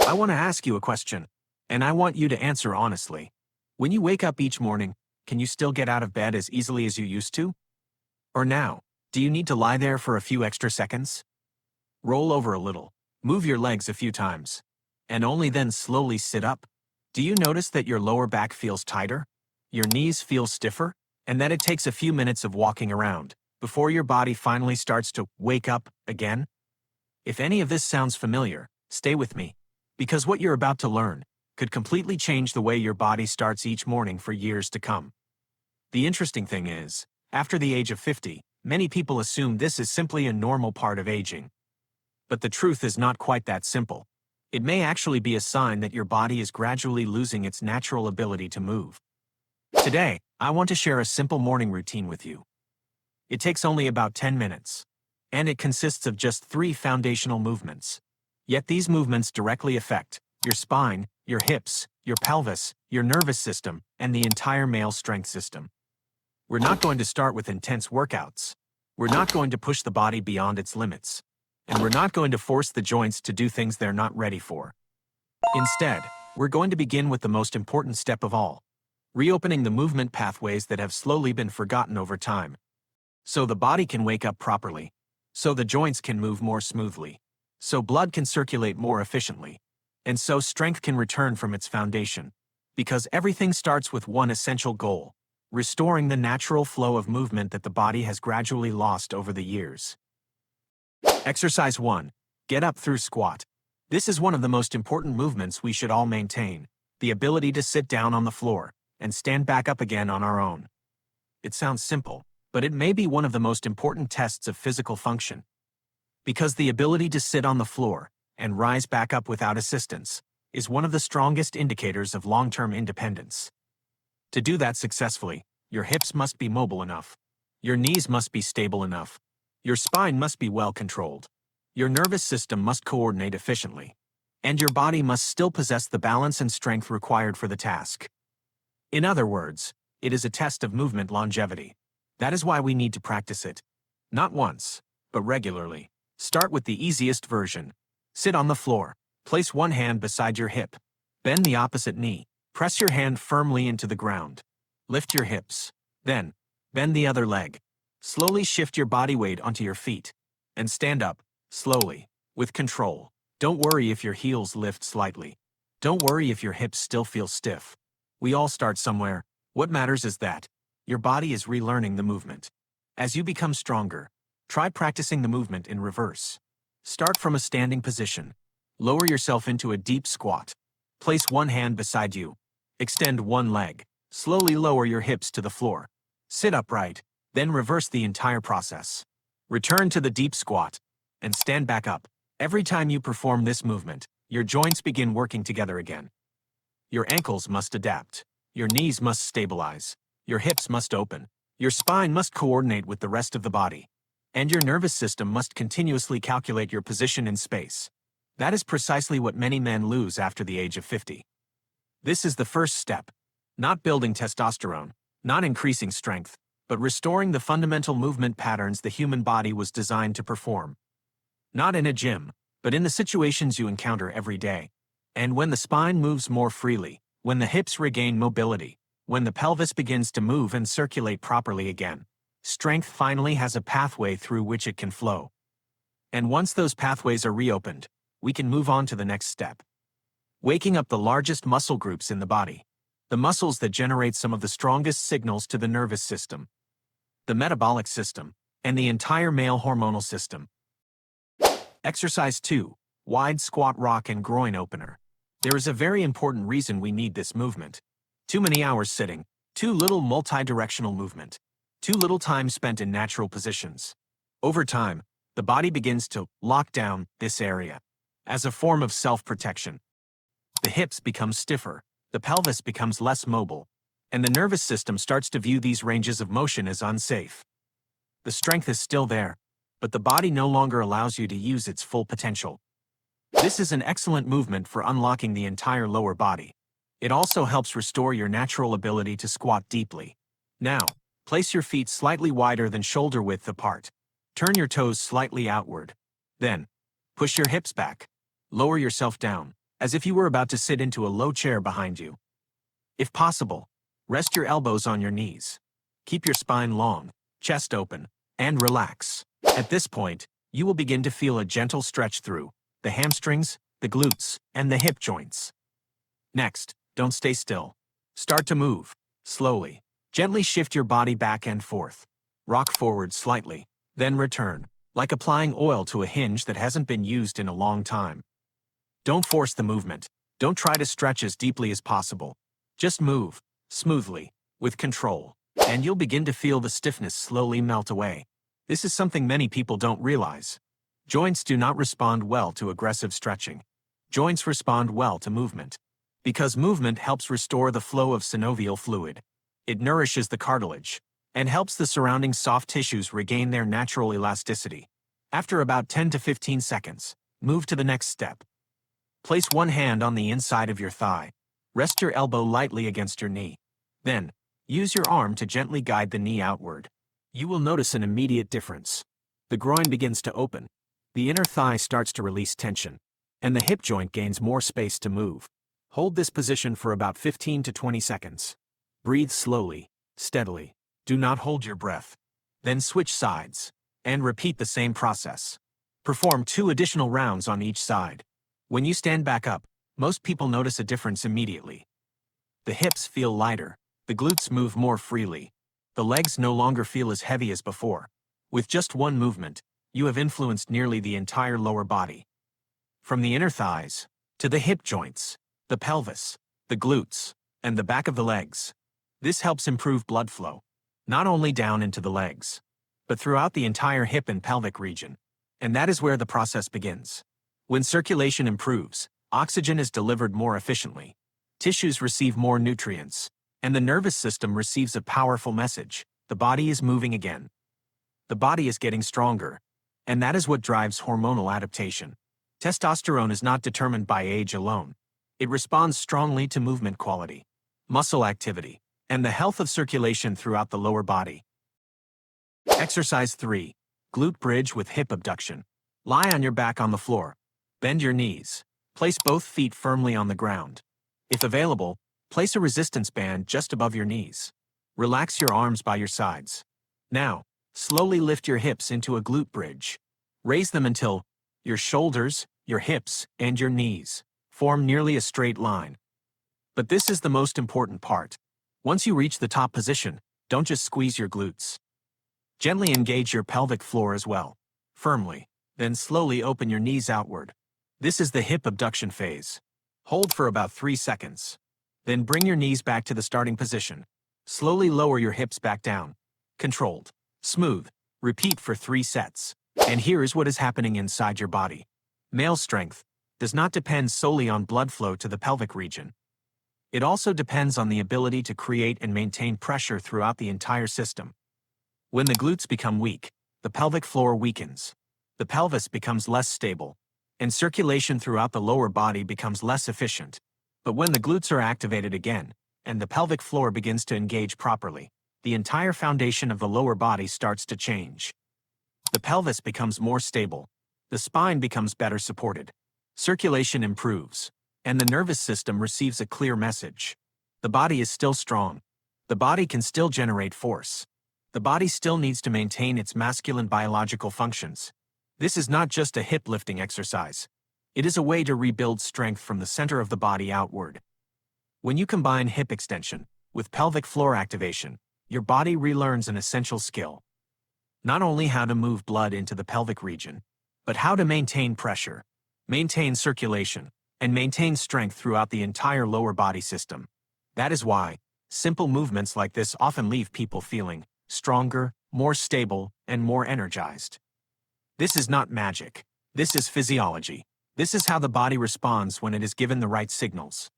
I want to ask you a question, and I want you to answer honestly. When you wake up each morning, can you still get out of bed as easily as you used to? Or now, do you need to lie there for a few extra seconds? Roll over a little, move your legs a few times, and only then slowly sit up. Do you notice that your lower back feels tighter, your knees feel stiffer, and that it takes a few minutes of walking around before your body finally starts to wake up again? If any of this sounds familiar, stay with me, because what you're about to learn could completely change the way your body starts each morning for years to come. The interesting thing is, after the age of 50, many people assume this is simply a normal part of aging. But the truth is not quite that simple. It may actually be a sign that your body is gradually losing its natural ability to move. Today, I want to share a simple morning routine with you. It takes only about 10 minutes, and it consists of just 3 foundational movements. Yet these movements directly affect your spine, your hips, your pelvis, your nervous system, and the entire male strength system. We're not going to start with intense workouts. We're not going to push the body beyond its limits. And we're not going to force the joints to do things they're not ready for. Instead, we're going to begin with the most important step of all, reopening the movement pathways that have slowly been forgotten over time, so the body can wake up properly, so the joints can move more smoothly, so blood can circulate more efficiently, and so strength can return from its foundation. Because everything starts with one essential goal: restoring the natural flow of movement that the body has gradually lost over the years. Exercise 1. Get up through squat. This is one of the most important movements we should all maintain, the ability to sit down on the floor and stand back up again on our own. It sounds simple, but it may be one of the most important tests of physical function. Because the ability to sit on the floor and rise back up without assistance is one of the strongest indicators of long-term independence. To do that successfully, your hips must be mobile enough. Your knees must be stable enough. Your spine must be well controlled. Your nervous system must coordinate efficiently. And your body must still possess the balance and strength required for the task. In other words, it is a test of movement longevity. That is why we need to practice it. Not once, but regularly. Start with the easiest version. Sit on the floor. Place one hand beside your hip. Bend the opposite knee. Press your hand firmly into the ground. Lift your hips. Then, bend the other leg. Slowly shift your body weight onto your feet. And stand up, slowly, with control. Don't worry if your heels lift slightly. Don't worry if your hips still feel stiff. We all start somewhere. What matters is that your body is relearning the movement. As you become stronger, try practicing the movement in reverse. Start from a standing position. Lower yourself into a deep squat. Place one hand beside you. Extend one leg. Slowly lower your hips to the floor. Sit upright. Then reverse the entire process. Return to the deep squat and stand back up. Every time you perform this movement, your joints begin working together again. Your ankles must adapt. Your knees must stabilize. Your hips must open. Your spine must coordinate with the rest of the body. And your nervous system must continuously calculate your position in space. That is precisely what many men lose after the age of 50. This is the first step. Not building testosterone, not increasing strength, but restoring the fundamental movement patterns the human body was designed to perform. Not in a gym, but in the situations you encounter every day. And when the spine moves more freely, when the hips regain mobility, when the pelvis begins to move and circulate properly again, strength finally has a pathway through which it can flow. And once those pathways are reopened, we can move on to the next step. Waking up the largest muscle groups in the body. The muscles that generate some of the strongest signals to the nervous system, the metabolic system, and the entire male hormonal system. Exercise 2. Wide squat rock and groin opener. There is a very important reason we need this movement. Too many hours sitting, too little multi-directional movement, too little time spent in natural positions. Over time, the body begins to lock down this area as a form of self-protection. The hips become stiffer, the pelvis becomes less mobile, and the nervous system starts to view these ranges of motion as unsafe. The strength is still there, but the body no longer allows you to use its full potential. This is an excellent movement for unlocking the entire lower body. It also helps restore your natural ability to squat deeply. Now, place your feet slightly wider than shoulder width apart. Turn your toes slightly outward. Then, push your hips back. Lower yourself down. as if you were about to sit into a low chair behind you. If possible, rest your elbows on your knees. Keep your spine long, chest open, and relax. At this point, you will begin to feel a gentle stretch through the hamstrings, the glutes, and the hip joints. Next, don't stay still. Start to move, slowly. Gently shift your body back and forth. Rock forward slightly, then return, like applying oil to a hinge that hasn't been used in a long time. Don't force the movement. Don't try to stretch as deeply as possible. Just move, smoothly, with control, and you'll begin to feel the stiffness slowly melt away. This is something many people don't realize. Joints do not respond well to aggressive stretching. Joints respond well to movement. Because movement helps restore the flow of synovial fluid. It nourishes the cartilage and helps the surrounding soft tissues regain their natural elasticity. After about 10 to 15 seconds, move to the next step. Place one hand on the inside of your thigh. Rest your elbow lightly against your knee. Then, use your arm to gently guide the knee outward. You will notice an immediate difference. The groin begins to open. The inner thigh starts to release tension, and the hip joint gains more space to move. Hold this position for about 15 to 20 seconds. Breathe slowly, steadily. Do not hold your breath. Then switch sides, and repeat the same process. Perform 2 additional rounds on each side. When you stand back up, most people notice a difference immediately. The hips feel lighter, the glutes move more freely. The legs no longer feel as heavy as before. With just one movement, you have influenced nearly the entire lower body. From the inner thighs, to the hip joints, the pelvis, the glutes, and the back of the legs. This helps improve blood flow, not only down into the legs, but throughout the entire hip and pelvic region. And that is where the process begins. When circulation improves, oxygen is delivered more efficiently, tissues receive more nutrients, and the nervous system receives a powerful message: the body is moving again. The body is getting stronger, and that is what drives hormonal adaptation. Testosterone is not determined by age alone. It responds strongly to movement quality, muscle activity, and the health of circulation throughout the lower body. Exercise 3. Glute Bridge with Hip Abduction. Lie on your back on the floor. Bend your knees. Place both feet firmly on the ground. If available, place a resistance band just above your knees. Relax your arms by your sides. Now, slowly lift your hips into a glute bridge. Raise them until your shoulders, your hips, and your knees form nearly a straight line. But this is the most important part. Once you reach the top position, don't just squeeze your glutes. Gently engage your pelvic floor as well. Firmly, then slowly open your knees outward. This is the hip abduction phase. Hold for about 3 seconds. Then bring your knees back to the starting position. Slowly lower your hips back down. Controlled. Smooth. Repeat for 3 sets. And here is what is happening inside your body. Male strength does not depend solely on blood flow to the pelvic region. It also depends on the ability to create and maintain pressure throughout the entire system. When the glutes become weak, the pelvic floor weakens. The pelvis becomes less stable, and circulation throughout the lower body becomes less efficient. But when the glutes are activated again, and the pelvic floor begins to engage properly, the entire foundation of the lower body starts to change. The pelvis becomes more stable. The spine becomes better supported. Circulation improves, and the nervous system receives a clear message. The body is still strong. The body can still generate force. The body still needs to maintain its masculine biological functions. This is not just a hip lifting exercise. It is a way to rebuild strength from the center of the body outward. When you combine hip extension with pelvic floor activation, your body relearns an essential skill. Not only how to move blood into the pelvic region, but how to maintain pressure, maintain circulation, and maintain strength throughout the entire lower body system. That is why simple movements like this often leave people feeling stronger, more stable, and more energized. This is not magic. This is physiology. This is how the body responds when it is given the right signals.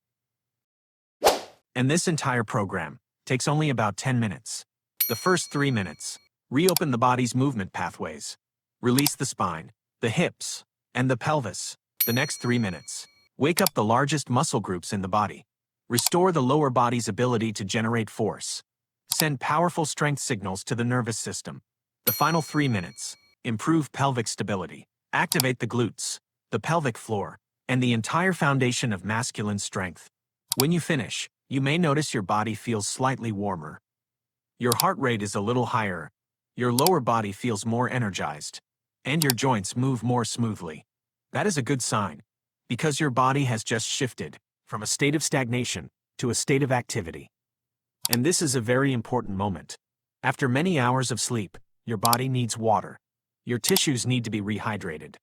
And this entire program takes only about 10 minutes. The first 3 minutes, reopen the body's movement pathways. Release the spine, the hips, and the pelvis. The next 3 minutes, wake up the largest muscle groups in the body. Restore the lower body's ability to generate force. Send powerful strength signals to the nervous system. The final 3 minutes, improve pelvic stability. Activate the glutes, the pelvic floor, and the entire foundation of masculine strength. When you finish, you may notice your body feels slightly warmer. Your heart rate is a little higher, your lower body feels more energized, and your joints move more smoothly. That is a good sign, because your body has just shifted from a state of stagnation to a state of activity. And this is a very important moment. After many hours of sleep, your body needs water. Your tissues need to be rehydrated.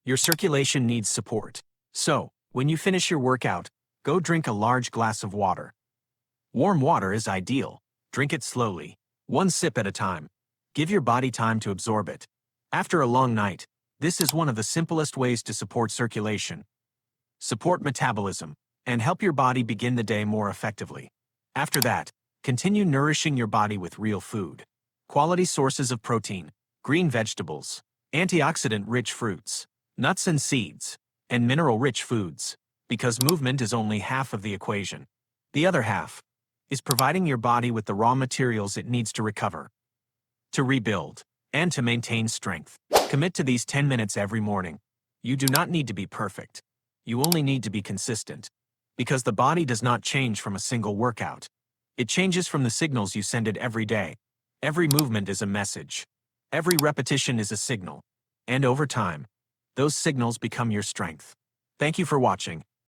Your circulation needs support. So, when you finish your workout, go drink a large glass of water. Warm water is ideal. Drink it slowly, one sip at a time. Give your body time to absorb it. After a long night, this is one of the simplest ways to support circulation, support metabolism, and help your body begin the day more effectively. After that, continue nourishing your body with real food. Quality sources of protein, green vegetables, antioxidant-rich fruits, nuts and seeds, and mineral-rich foods, because movement is only half of the equation. The other half is providing your body with the raw materials it needs to recover, to rebuild, and to maintain strength. Commit to these 10 minutes every morning. You do not need to be perfect. You only need to be consistent. Because the body does not change from a single workout. It changes from the signals you send it every day. Every movement is a message. Every repetition is a signal. And over time, those signals become your strength. Thank you for watching.